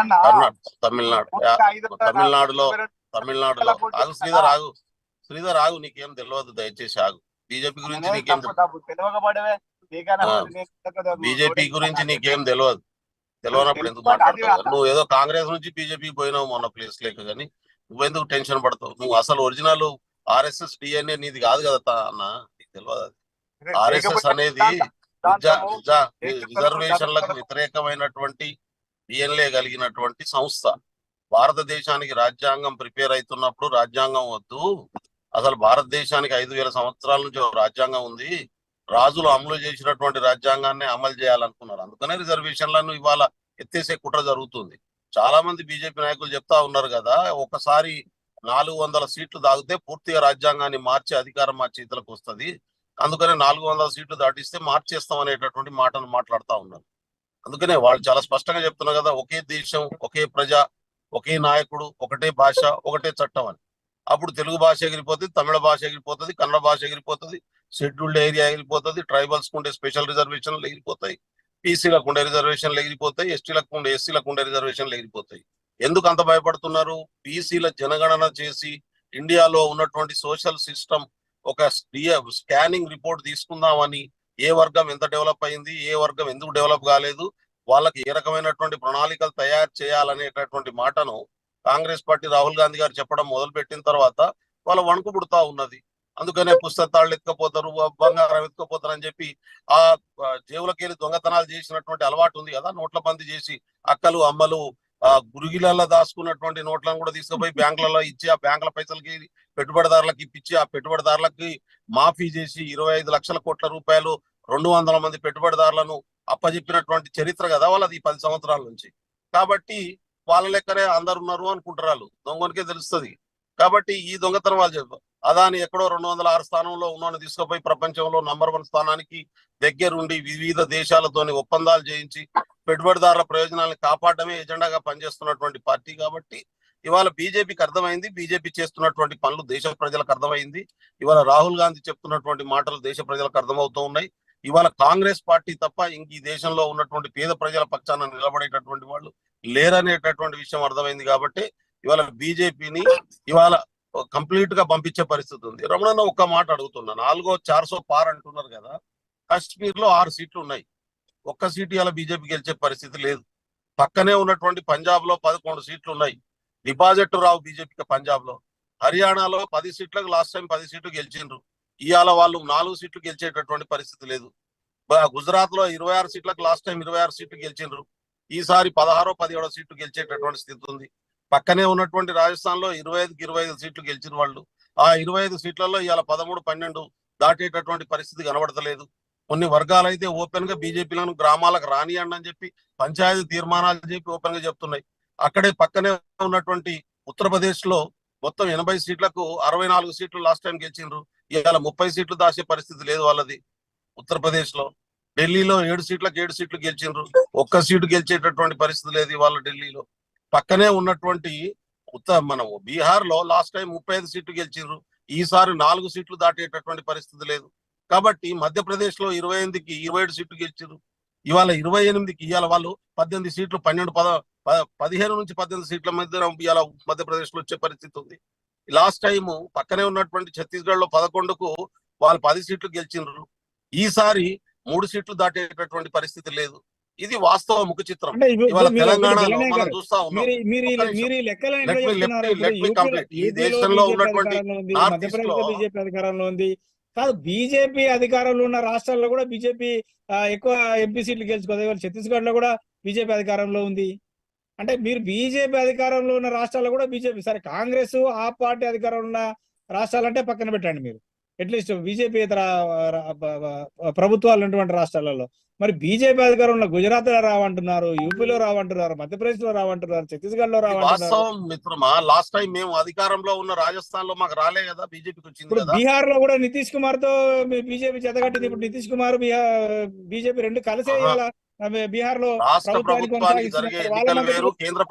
అన్న కర్ణాటక, తమిళనాడు, పూర్తిగా 5 తమిళనాడులో ఎన్నికల పోటీ ఆగు కదా. శ్రీధర్, ఆగు శ్రీధర్, ఆగు, నీకేం తెలియదు, దయచేసి ఆగు. బీజేపీ గురించి నేనేం నీకేం తప్పు తెలియకపోవడమే బీజేపీ గురించి నీకేం తెలియదు. తెలియనప్పుడు ఎందుకు అది మాట్లాడతావు? నువ్వు ఏదో కాంగ్రెస్ నుంచి బీజేపీకి పోయినావు మొన్న ప్లేస్ లేక, కానీ నువ్వెందుకు టెన్షన్ పడతావు? నువ్వు అసలు ఒరిజినల్ ఆర్ఎస్ఎస్ డిఎన్ఏ నీది కాదు కదా అన్న, నీకు తెలియదు అది. ఆర్ఎస్ఎస్ అనేది రిజర్వేషన్లకు వ్యతిరేకమైనటువంటి డిఎన్ఏ కలిగినటువంటి సంస్థ. భారతదేశానికి రాజ్యాంగం ప్రిపేర్ అవుతున్నప్పుడు రాజ్యాంగం వద్దు, అసలు భారతదేశానికి 5,000 సంవత్సరాల నుంచి రాజ్యాంగం ఉంది, రాజులు అమలు చేసినటువంటి రాజ్యాంగాన్ని అమలు చేయాలనుకున్నారు. అందుకనే రిజర్వేషన్లను ఇవాళ ఎత్తేసే కుట్ర జరుగుతుంది. చాలా మంది బీజేపీ నాయకులు చెప్తా ఉన్నారు కదా, ఒకసారి 400 సీట్లు దాగితే పూర్తిగా రాజ్యాంగాన్ని మార్చి అధికారం మా చేతులకు వస్తుంది, అందుకనే 400 సీట్లు దాటిస్తే మార్చేస్తాం అనేటటువంటి మాటను మాట్లాడుతూ ఉన్నారు. అందుకనే వాళ్ళు చాలా స్పష్టంగా చెప్తున్నారు కదా, ఒకే దేశం, ఒకే ప్రజ, ఒకే నాయకుడు, ఒకటే భాష, ఒకటే చట్టం అని. అప్పుడు తెలుగు భాష ఎగిరిపోతుంది, తమిళ భాష ఎగిరిపోతుంది, కన్నడ భాష ఎగిరిపోతుంది, షెడ్యూల్డ్ ఏరియా ఎగిరిపోతుంది, ట్రైబల్స్ ఉండే స్పెషల్ రిజర్వేషన్లు ఎగిరిపోతాయి, పీసీలకు ఉండే రిజర్వేషన్లు ఎగిరిపోతాయి, ఎస్సీలకు ఉండే రిజర్వేషన్లు ఎగిరిపోతాయి. ఎందుకు అంత భయపడుతున్నారు? బీసీల జనగణన చేసి ఇండియాలో ఉన్నటువంటి సోషల్ సిస్టమ్ ఒక స్కానింగ్ రిపోర్ట్ తీసుకుందామని, ఏ వర్గం ఎంత డెవలప్ అయింది, ఏ వర్గం ఎందుకు డెవలప్ కాలేదు, వాళ్ళకి ఏ రకమైనటువంటి ప్రణాళికలు తయారు చేయాలనేటటువంటి మాటను కాంగ్రెస్ పార్టీ రాహుల్ గాంధీ గారు చెప్పడం మొదలు పెట్టిన తర్వాత వాళ్ళ వణుకు పుడతా ఉన్నది. అందుకనే పుస్తకాలు ఎత్తుకపోతారు, బంగారం ఎత్తుకపోతారు అని చెప్పి ఆ జేబులకెళ్ళి దొంగతనాలు చేసినటువంటి అలవాటు ఉంది కదా, నోట్ల బందీ చేసి అక్కలు అమ్మలు గురిగిలలో దాచుకున్నటువంటి నోట్లను కూడా తీసుకుపోయి బ్యాంకులలో ఇచ్చి ఆ బ్యాంకుల పైసలకి పెట్టుబడిదారులకు ఇప్పించి ఆ పెట్టుబడిదారులకి మాఫీ చేసి 25 లక్షల కోట్ల రూపాయలు 200 మంది పెట్టుబడిదారులను అప్పజెప్పినటువంటి చరిత్ర కదా వాళ్ళది 10 సంవత్సరాల నుంచి. కాబట్టి వాళ్ళ లెక్కనే అందరు ఉన్నారు అనుకుంటారు, వాళ్ళు దొంగనికే తెలుస్తుంది. కాబట్టి ఈ దొంగతనం వాళ్ళు చెప్పారు. అదాని ఎక్కడో 206 స్థానంలో ఉన్నోని తీసుకుపోయి ప్రపంచంలో నంబర్ 1 స్థానానికి దగ్గరుండి వివిధ దేశాలతోని ఒప్పందాలు చేయించి పెట్టుబడిదారుల ప్రయోజనాలను కాపాడమే ఎజెండాగా పనిచేస్తున్నటువంటి పార్టీ. కాబట్టి ఇవాళ బీజేపీకి అర్థమైంది, బీజేపీ చేస్తున్నటువంటి పనులు దేశ ప్రజలకు అర్థమైంది. ఇవాళ రాహుల్ గాంధీ చెప్తున్నటువంటి మాటలు దేశ ప్రజలకు అర్థమవుతూ ఉన్నాయి. ఇవాళ కాంగ్రెస్ పార్టీ తప్ప ఇంక ఈ దేశంలో ఉన్నటువంటి పేద ప్రజల పక్షాన నిలబడేటటువంటి వాళ్ళు లేరనేటటువంటి విషయం అర్థమైంది. కాబట్టి ఇవాళ బీజేపీని ఇవాళ కంప్లీట్ గా పంపించే పరిస్థితి ఉంది. రమణన్న ఒక్క మాట అడుగుతున్నా, 400 పార్ అంటున్నారు కదా, కాశ్మీర్ లో 6 సీట్లు ఉన్నాయి, ఒక్క సీటు ఇలా బీజేపీ గెలిచే పరిస్థితి లేదు. పక్కనే ఉన్నటువంటి పంజాబ్ లో 11 సీట్లు ఉన్నాయి, డిపాజిట్ రావు బీజేపీకి పంజాబ్ లో. హర్యానాలో 10 సీట్లకు లాస్ట్ టైం 10 సీట్లు గెలిచిండ్రు, ఇవాళ వాళ్ళు 4 సీట్లు గెలిచేటటువంటి పరిస్థితి లేదు. గుజరాత్ లో 26 సీట్లకు లాస్ట్ టైం 26 సీట్లు గెలిచిండ్రు, ఈసారి 16-17 సీట్లు గెలిచేటటువంటి స్థితి ఉంది. పక్కనే ఉన్నటువంటి రాజస్థాన్ లో 25కి 25 సీట్లు గెలిచిన వాళ్ళు, ఆ 25 సీట్లలో ఇవాళ 13-12 దాటేటటువంటి పరిస్థితి కనబడతలేదు. కొన్ని వర్గాలు అయితే ఓపెన్ గా బీజేపీలను గ్రామాలకు రానియండి అని చెప్పి పంచాయతీ తీర్మానాలు చెప్పి ఓపెన్ గా చెప్తున్నాయి. అక్కడే పక్కనే ఉన్నటువంటి ఉత్తరప్రదేశ్ లో మొత్తం 80 సీట్లకు 64 సీట్లు లాస్ట్ టైం గెలిచిండ్రు, ఇవాళ 30 సీట్లు దాచే పరిస్థితి లేదు వాళ్ళది ఉత్తరప్రదేశ్ లో. ఢిల్లీలో 7 సీట్లకు 7 సీట్లు గెలిచిండ్రు, ఒక్క సీటు గెలిచేటటువంటి పరిస్థితి లేదు ఇవాళ ఢిల్లీలో. పక్కనే ఉన్నటువంటి మన బీహార్ లో లాస్ట్ టైం 35 సీట్లు గెలిచిండ్రు, ఈసారి 4 సీట్లు దాటేటటువంటి పరిస్థితి లేదు. కాబట్టి మధ్యప్రదేశ్ లో 28కి 27 సీట్లు గెలిచారు, ఇవాళ 28కి ఇవాళ వాళ్ళు 18 సీట్లు 15 నుంచి 18 సీట్ల మధ్య ఇవాళ మధ్యప్రదేశ్ లో వచ్చే పరిస్థితి ఉంది. లాస్ట్ టైం పక్కనే ఉన్నటువంటి ఛత్తీస్గఢ్ లో 11కు వాళ్ళు 10 సీట్లు గెలిచిండ్రు, ఈసారి 3 సీట్లు దాటేటటువంటి పరిస్థితి లేదు. ఇది వాస్తవ ముఖ చిత్రం. ఇవాళ తెలంగాణలో మనం చూస్తా ఉన్నాం. ఈ దేశంలో ఉన్నటువంటి బీజేపీ అధికారంలో ఉంది కాదు, బీజేపీ అధికారంలో ఉన్న రాష్ట్రాల్లో కూడా బీజేపీ ఎక్కువ ఎంపీ సీట్లు గెలుచుకోదు. ఛత్తీస్గఢ్ లో కూడా బీజేపీ అధికారంలో ఉంది. అంటే మీరు బీజేపీ అధికారంలో ఉన్న రాష్ట్రాల్లో కూడా బీజేపీ, సరే కాంగ్రెస్ ఆ పార్టీ అధికారంలో ఉన్న రాష్ట్రాలంటే పక్కన పెట్టండి, మీరు అట్లీస్ట్ బీజేపీ ఇతర ప్రభుత్వాలు ఉన్నటువంటి రాష్ట్రాలలో మరి బీజేపీ అధికారంలో గుజరాత్ లో రావంటున్నారు, యూపీలో రావంటున్నారు, మధ్యప్రదేశ్ లో రావంటున్నారు, ఛత్తీస్గఢ్ లో రావంటున్నారు. మిత్రమా, లాస్ట్ టైం మేము అధికారంలో ఉన్న రాజస్థాన్ లో మాకు రాలే కదా, బీజేపీకి వచ్చింది. ఇప్పుడు బీహార్ లో కూడా నితీష్ కుమార్ తో బీజేపీ జతగట్టింది. ఇప్పుడు నితీష్ కుమార్ బీజేపీ రెండు కలిసే బీహార్ లో రాష్ట్ర ప్రభుత్వానికి జరిగే ఎన్నికలు వేరు, కేంద్ర